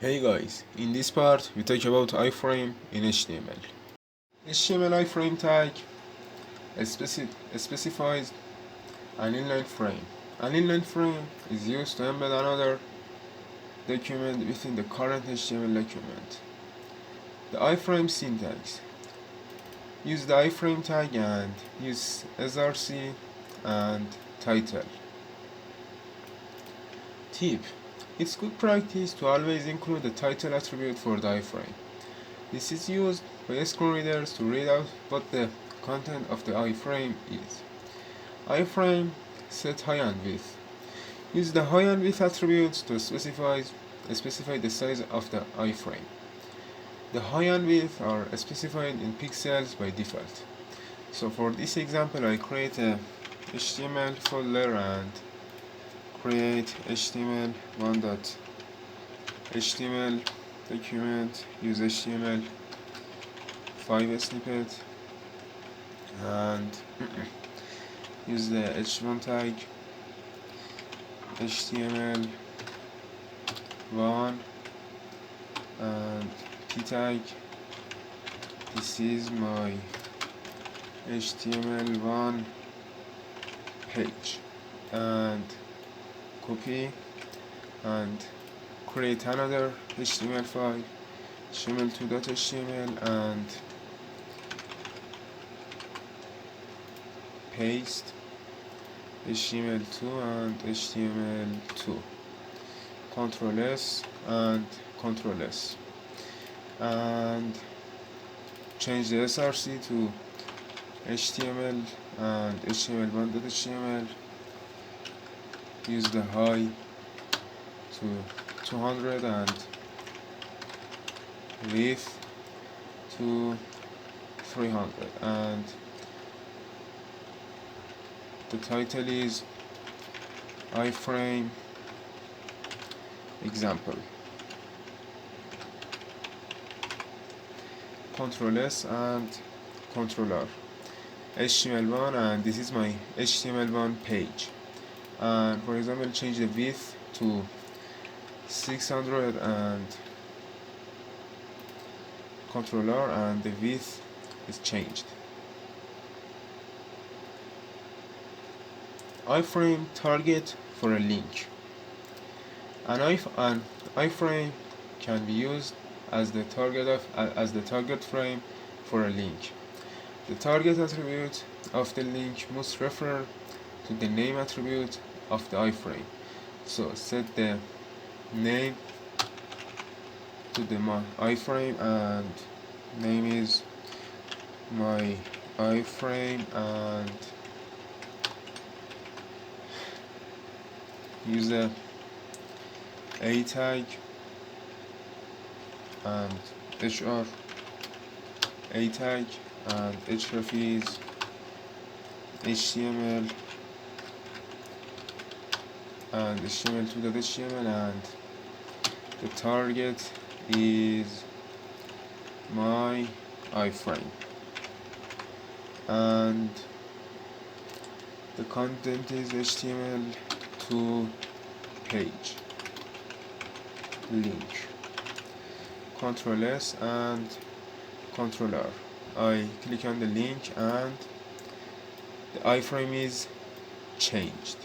Hey guys, in this part we talk about iframe in HTML. HTML iframe tag specifies an inline frame. An inline frame is used to embed another document within the current HTML document. The iframe syntax: use the iframe tag and use src and title. Tip: it's good practice to always include the title attribute for the iframe. This is used by screen readers to read out what the content of the iframe is. Iframe set height and width. Use the height and width attributes to specify the size of the iframe. The height and width are specified in pixels by default. So for this example, I create a HTML folder and create html1.html document, use HTML5 snippet and use the h1 tag, html1 and p tag. This is my html1 page, and copy and create another HTML file, html2.html, and paste html2 and html2, Ctrl S and Ctrl S, and change the src to html and html1.html. Use the height to 200 and width to 300, and the title is iframe example. Ctrl S and Ctrl R, HTML1, and this is my HTML1 page. And for example, change the width to 600 and Ctrl R, and the width is changed. Iframe target for a link. An iframe can be used as the target frame for a link. The target attribute of the link must refer to the name attribute of the iframe. So set the name to the my iframe, and name is my iframe, and use a tag and hr a tag, and href is html and html2.html, and the target is my iframe, and the content is html2 page link. Ctrl S and Ctrl R. I click on the link and the iframe is changed.